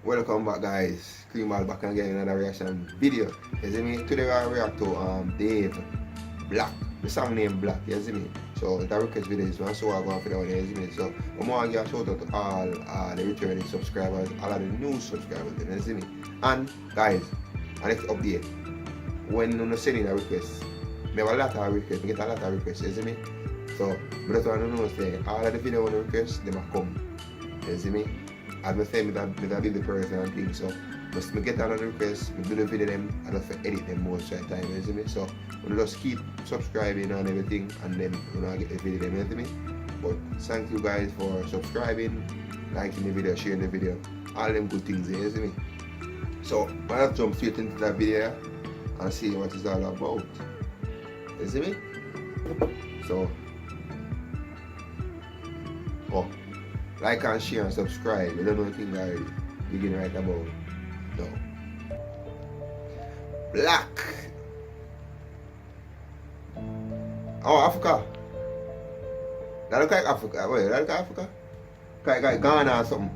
Welcome back, guys. Creamball back again in another reaction video. You see me? Today I react to Dave Black. The song named Black, you see me? So it's a request video, so I'm going for that one, you see me? So I'm going to give a shout out to all the returning subscribers, all of the new subscribers, you see me? And guys, next update. When you send in a request, I have a lot of requests, I get a lot of requests, you see me? So but that's what I know, say all of the video on the requests, they must come. You see me? As I say, I be the person and things, so I get another request, I do the video them, I just edit them most of the time, you see me? So we just keep subscribing and everything, and then we get the video them, you see me? But thank you guys for subscribing, liking the video, sharing the video, all them good things, you see me? So I'm gonna jump straight into that video and see what it's all about. You see me? So like and share and subscribe. You don't know anything already. Begin right about now. Black. Oh, Africa. That look like Africa. Wait, that look like Africa? Like Ghana or something.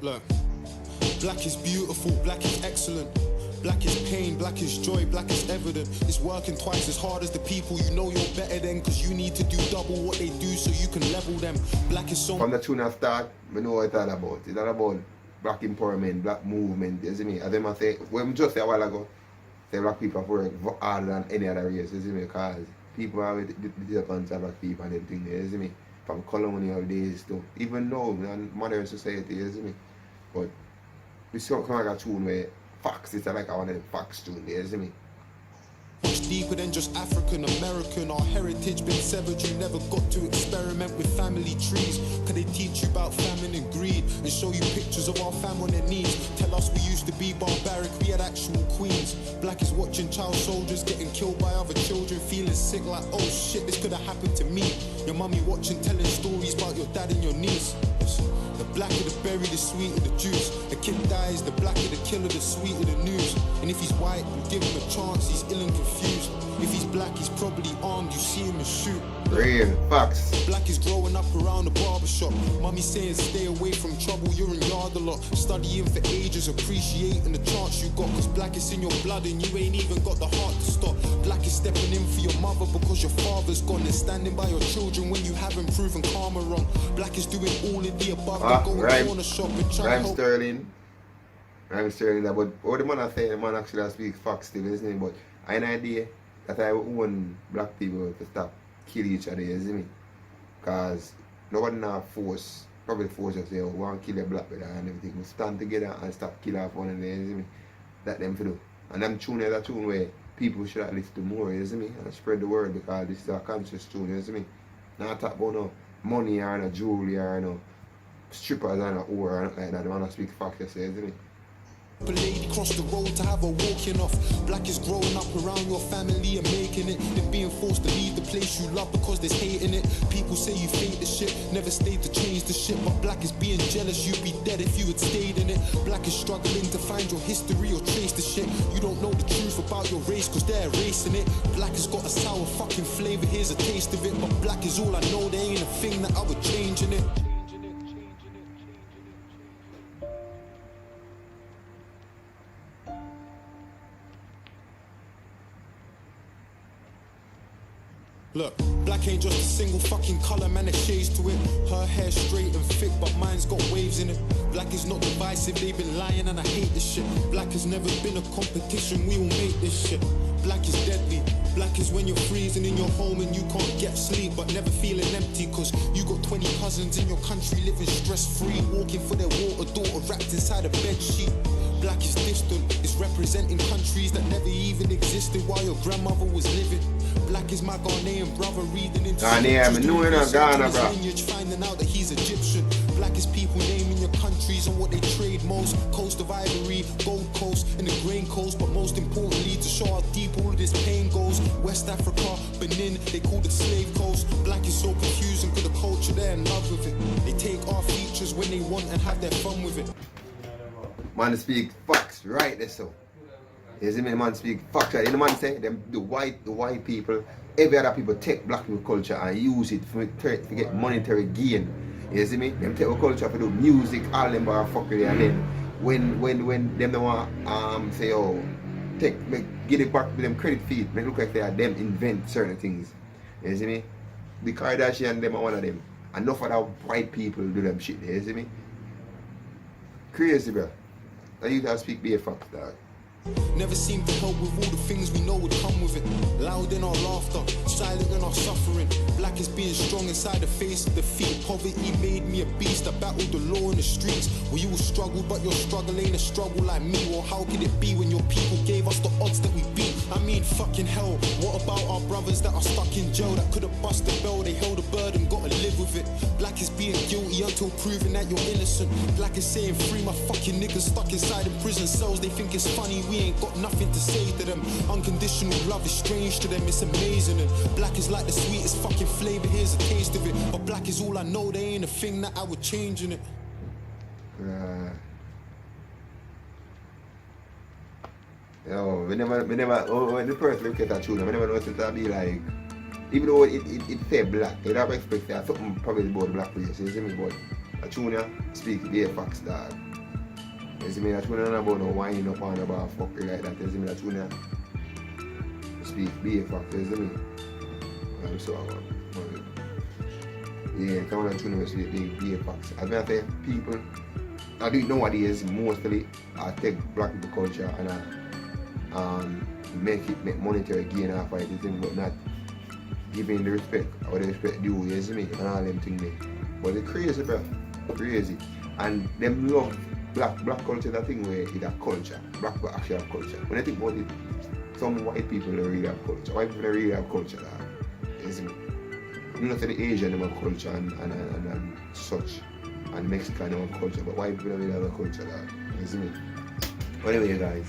Look, black is beautiful, black is excellent. Black is pain, black is joy, black is evident. It's working twice as hard as the people you know you're better than, cause you need to do double what they do so you can level them. Black is so... From the tune I start, I know what it's all about. It's all about black empowerment, black movement, you see me? As I say, when just say a while ago, say black people have worked harder than any other race, you see me? Because people have the difference of black people and everything, you see me? From colonial days to even now, in modern society, you see me? But it's kind of like a tune where facts, it's like one of the facts tune, you see me? Much deeper than just African American. Our heritage been severed. You never got to experiment with family trees. Cause they teach you about famine and greed and show you pictures of our fam on their knees. Tell us we used to be barbaric, we had actual queens. Black is watching child soldiers getting killed by other children, feeling sick like, oh shit, this could have happened to me. Your mummy watching, telling stories about your dad and your niece. The blacker the berry, the sweeter the juice. The kid dies, the blacker the killer, the sweeter the news. And if he's white, you give him a chance, he's ill and confused. If he's black, he's probably armed, you see him and shoot. Real facts. Black is growing up around the barbershop. Mommy saying stay away from trouble, you're in yard a lot. Studying for ages, appreciating the chance you got. Cause black is in your blood and you ain't even got the heart to stop. Black is stepping in for your mother because your father's gone. And standing by your children when you haven't proven karma wrong. Black is doing all of the above. Rhyme Sterling, that, but what the man I say, the man actually speaks facts still, isn't it? But I have an idea that I want black people to stop kill each other, you see me? Because nobody now probably force us, say, oh, we want to kill a black brother and everything. We stand together and stop kill off one another, you see me? That them for do. And them tune is a tune where people should at least do more, you see me? And spread the word because this is a conscious tune, you see me? Not talk about no money or no jewelry or no strippers and a whore or nothing like that. They want to speak facts, you see, you see me? A lady crossed the road to have her walking off. Black is growing up around your family and making it. Then being forced to leave the place you love because there's hate in it. People say you fake the shit, never stayed to change the shit. But black is being jealous, you'd be dead if you had stayed in it. Black is struggling to find your history or trace the shit. You don't know the truth about your race cause they're erasing it. Black has got a sour fucking flavor, here's a taste of it. But black is all I know, there ain't a thing that I would change in it. Look, black ain't just a single fucking colour, man, there's shades to it. Her hair straight and thick, but mine's got waves in it. Black is not divisive, they've been lying and I hate this shit. Black has never been a competition, we will make this shit. Black is deadly. Black is when you're freezing in your home and you can't get sleep but never feeling empty cause you got 20 cousins in your country living stress-free, walking for their water, daughter wrapped inside a bed sheet. Black is distant, it's representing countries that never even existed while your grandmother was living. Black is my Ghanaian brother reading into lineage, finding out that he's Egyptian. Black is people naming your countries and what they trade most. Coast of Ivory, Gold Coast, and the Grain Coast. But most importantly, to show how deep all of this pain goes. West Africa, Benin, they called it Slave Coast. Black is so confusing because the culture, they're in love with it. They take our features when they want and have their fun with it. Man, speak facts right there, so. You see me, the man speak factually. The man say them the white people, every other people take black people culture and use it to get monetary gain. You see me? Them take our culture for do music, all them bar fuckery, and then when them don't want say oh give it back to them credit feed, make look like they are them invent certain things. You see me? The Kardashian them are one of them. Enough of that white people do them shit, you see me? Crazy, bro. I used to speak be a fact, dog. Never seemed to help with all the things we know would come with it. Loud in our laughter, silent in our suffering. Black is being strong inside the face of defeat. Poverty made me a beast. I battled the law in the streets. We all struggle, but your struggle ain't a struggle like me. Well, how could it be when your people gave us the odds that we beat? I mean, fucking hell. What about our brothers that are stuck in jail that could have bust the bell? They held a burden, gotta live with it. Black is being guilty until proven that you're innocent. Black is saying free my fucking niggas stuck inside in prison cells. They think it's funny. We ain't got nothing to say to them. Unconditional love is strange to them, it's amazing. And black is like the sweetest fucking flavor, here's a taste of it. But black is all I know, there ain't a thing that I would change in it. Yo, when the first look at that tune, I never know it to be like, even though it say black, you'd have expect that something probably about black place, you see me? But a tune speak be a facts, dog. You see me, that tune not about no wine up on about fuckery like that, you see me, that tune speak be a facts, you see me? I'm sorry, yeah, come on, tune speak be a facts. As I say, people, I do it nowadays, mostly, I take black people culture and I make monetary gain off of it, but not giving the respect or the respect due, you see me, and all them things there. But it's crazy, bro, crazy. And them love black culture, that thing where it's a culture. Black people actually have culture. When I think about it, some white people don't really have culture. White people don't really have culture, you see me. You know, to the Asian they have culture and such, and Mexican they have culture, but white people don't really have a culture, you see me. Anyway, guys.